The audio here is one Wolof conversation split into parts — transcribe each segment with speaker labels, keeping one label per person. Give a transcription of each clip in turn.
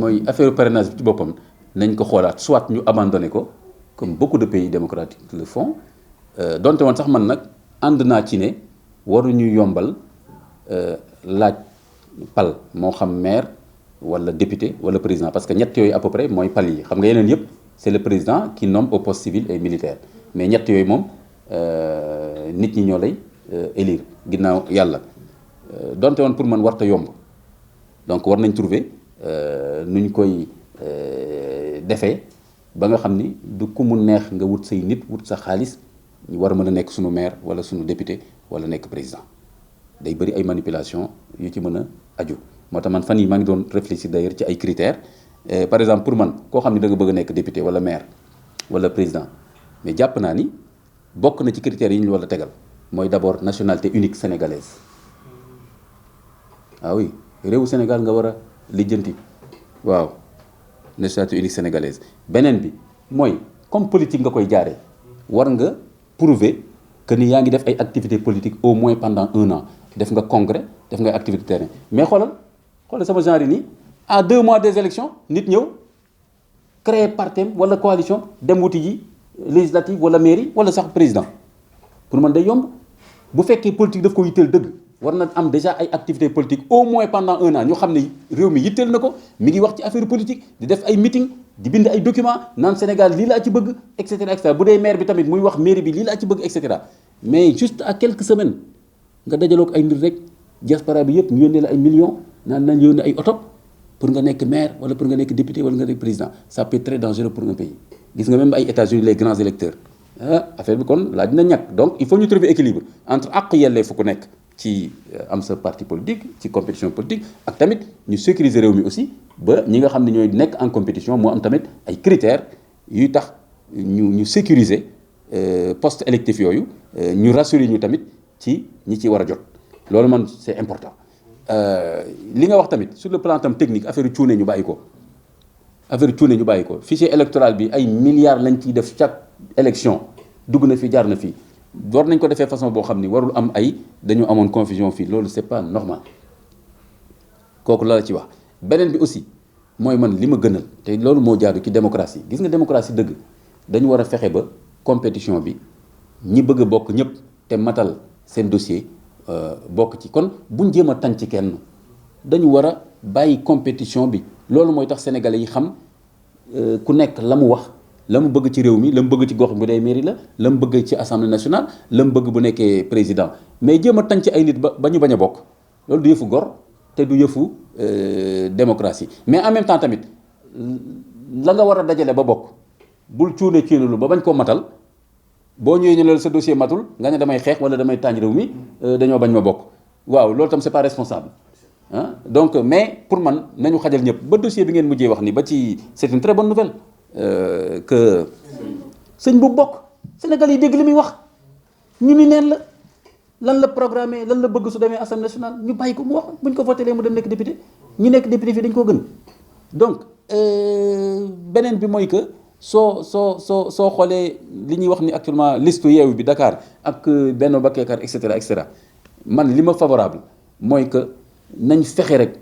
Speaker 1: mooy affaire parrainage bi ci boppam nañ ko xoolaat soit ñu abandonné ko comme beaucoup de pays démocratiques le font donte woon sax man nag ànd naa ci ne waruñu yombal laaj pal moo xam maire wala député wala président parce que ñett yooyu à peu près mooy pal yi xam nga yeneen yëpp c'est le président qui nomme au poste civil et militaire mais ñett yooyu moom nit ñi ñoo lay élire ginnaaw yàlla donte woon pour man warta yomb donc war nañ trouver nu ñu koy defee ba nga xam ni du ku mu neex nga wut say nit wut sa xaalis ñu war a mën a nekk suñu maire wala suñu député wala nekk président day bëri ay manipulation yu ci mën a aju moo tax man fan yi maa ngi doon réfléchir d'ailleurs ci ay critères par exemple pour man koo xam ni da nga bëgg a nekk député wala maire wala président mais jàpp naa ni bokk na ci critères yi ñu war a tegal mooy d'abord nationalité unique sénégalaise ah oui réewu Sénégal nga war a lijjanti waaw nationalité unique sénégalaise beneen bi mooy comme politique nga koy jaaree war nga prouver que ni yaa ngi def ay activités politiques au moins pendant 1 an def nga congrès def nga activité terrain mais xoolal sama genre yi nii à 2 mois des élections nit ñëw créer parti wala coalition dem wuti ji législative wala mairie wala sax président pour man day yomb bu fekkee politique daf ko yitteel dëgg war na am déjà ay activités politiques au moins pendant 1 an ñu xam ne réew mi yitteel na ko mi ngi wax ci affaire politique di def ay meeting di bind ay documents naan Sénégal lii laa ci bëgg et cetera bu dee maire bi tamit muy wax mairie bi lii laa ci bëgg et cetera mais juste à quelques semaines nga dajaloo ak ay nit rek diaspora bi yëpp ñu yónnee la ay millions naan nañ yónnee ay oto pour nga nekk maire wala pour nga nekk député wala nga nekk président ça peut être très dangereux pour un pays gis nga même ay États-Unis les grands électeurs affaire bi kon laaj na ñàkk donc il faut ñu trouver équilibre entre àq yellee fu ku nekk ci am sa parti politique ci compétition politique ak tamit ñu sécuriser réew mi aussi ba ñi nga xam ne ñooy nekk en compétition moo am tamit ay critères yuy tax ñu sécuriser poste électif yooyu ñu rassurer ñu tamit ci ñi ci war a jot loolu man c'est important li nga wax tamit sur le plan tam technique affaire cuune ñu bàyyi ko fichier électoral bi ay milliards lañ ciy def chaque élection dugg na fi jaar na fii war nañ ko defee façon boo xam ni warul am ay dañu amoon confusion fii loolu c'est pas normal kooku la ci wax beneen bi aussi mooy man li ma gënal te loolu moo jaadu ci démocratie gis nga démocratie dëgg dañu war a fexe ba compétition bi ñi bëgg a bokk ñëpp te matal seen dossier bokk ci kon buñ jéem a tànn ci kenn dañu war a bàyyi compétition bi loolu mooy tax sénégalais yi xam ku nekk la mu wax la mu bëgg ci réew mi la mu bëgg ci gox bu dee mairie la mu bëgg ci assemblée nationale la mu bëgg bu nekkee président mais jéem a tànn ci ay nit ba ñu bañ a bokk loolu du yëfu gor te du yëfu démocratie mais en même temps tamit la nga war a dajale ba bokk bul cuune lu ba bañ koo matal boo ñëwee ñu ne sa dossier matul nga ne damay xeex wala damay tànj réew mi dañoo bañ ma bokk waaw loolu tam c'est pas responsable donc mais pour man nañu xajal ñëpp ba dossier bi ngeen mujjee wax ni ba ci c'est une très bonne nouvelle que sëñ bu bokk Sénégal yi dégg li muy wax ñu ni neen la lan la programmé lan la bëgg su demee assemblée nationale ñu bàyyi ko mu wax buñ ko voté mu dem nekk député ñi nekk député fii dañ koo gën donc beneen bi mooy que soo xoolee li ñuy wax ni actuellement liste Yewwi bi Dakar ak Benno Bokk Yaakaar et cetera man li ma favorable mooy que nañ fexe rek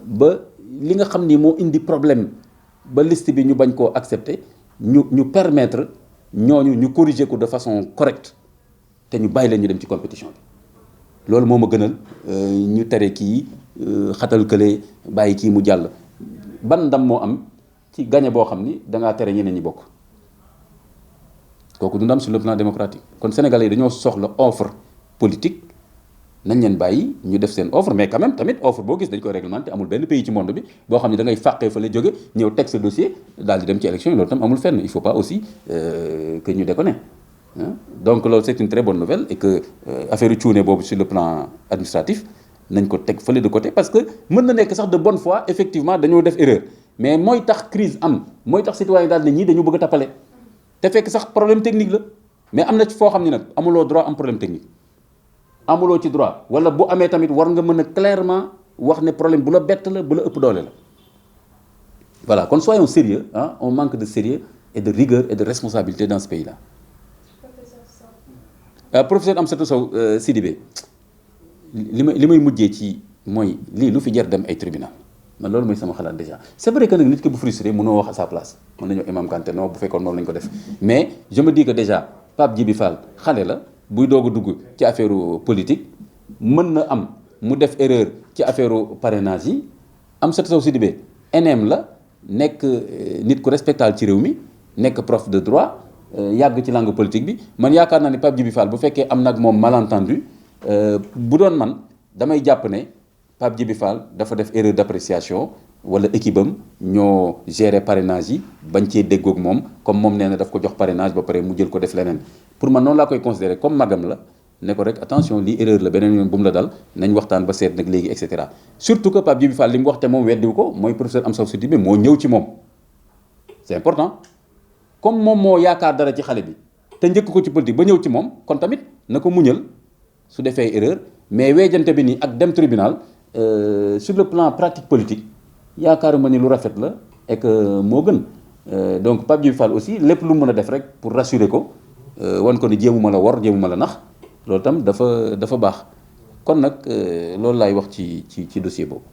Speaker 1: ba li nga xam ni moo indi problème ba liste bi ñu bañ koo accepter ñu permettre ñooñu ñu corriger ko de façon correcte te ñu bàyyi leen ñu dem ci compétition bi loolu moo ma gënal ñu tere kii xatal kële bàyyi kii mu jàll ban ndam moo am ci gagné boo xam ni dangaa tere ñeneen ñi bokk kooku du ndam sur le plan démocratique kon sénégalais yi dañoo soxla offre politique nañ leen bàyyi ñu def seen offre mais quand même tamit offre boo gis dañ koy réglementé amul benn pays ci monde bi boo xam ne da ngay fàqee fa la jóge ñëw teg sa dossier daal di dem ci élection yi loolu tam amul fenn il faut pas aussi que ñu déconne donc loolu c'est une très bonne nouvelle et que affaire cuune boobu sur le plan administratif nañ ko teg fële de côté parce que mën na nekk sax de bonne foi effectivement dañoo def erreur mais mooy tax crise am mooy tax citoyen daal ne ñii dañu bëgg a tappale te fekk sax problème technique la mais am na ci foo xam ne nag amuloo droit am problème technique amuloo ci droit wala bu amee tamit war nga mën a clairement wax ne problème bu la bett la bu la ëpp doole la voilà kon soyons sérieux on manque de sérieux et de rigueur et de responsabilité dans ce pays là professeur Amsatou Sow Sidibé li may mujjee ci mooy lii lu fi jar dem ay tribunal man loolu mooy sama xalaat déjà c'est vrai que nag nit ki bu frustré mënoo wax à sa place mën nañu Imam Kanté non bu fekkoon noonu lañ ko def mais je me dis que déjà Pape Djibi Fall xale la buy doog a dugg ci affaire politique mën na am mu def erreur ci affaire parrainage yi Amsatou Sow Sidibé NM la nekk nit ku respectable ci réew mi nekk prof de droit yàgg ci langue politique bi man yaakaar naa ne Pape Djibi Fall bu fekkee am nag moom malentendu bu doon man damay jàpp ne Pape Djibi Fall dafa def erreur d'appréciation wala équipe am ñoo gérer parrainage yi bañ cee déggoog moom comme moom nee na daf ko jox parrainage ba pare mu jël ko def leneen pour man noonu laa koy considérer comme magam la ne ko rek attention lii erreur la beneen yoon bu mu la dal nañ waxtaan ba seet nag léegi et cetera surtout que Pape Djibi Fall li mu wax te moom weddiwu ko mooy professeur Amsatou Sidibé moo ñëw ci moom c'est important comme moom moo yaakaar dara ci xale bi te njëkk ko ci politique ba ñëw ci moom kon tamit na ko muñal su defee erreur mais weejante bi nii ak dem tribunal sur le plan pratique politique yaakaaruma ni lu rafet la et que moo gën donc Pape Djibi Fall aussi lépp lu mën a def rek pour rassurer ko wan ko ni jéemuma la wor jéemuma la nax loolu tam dafa baax kon nag loolu laay wax ci dossier boobu.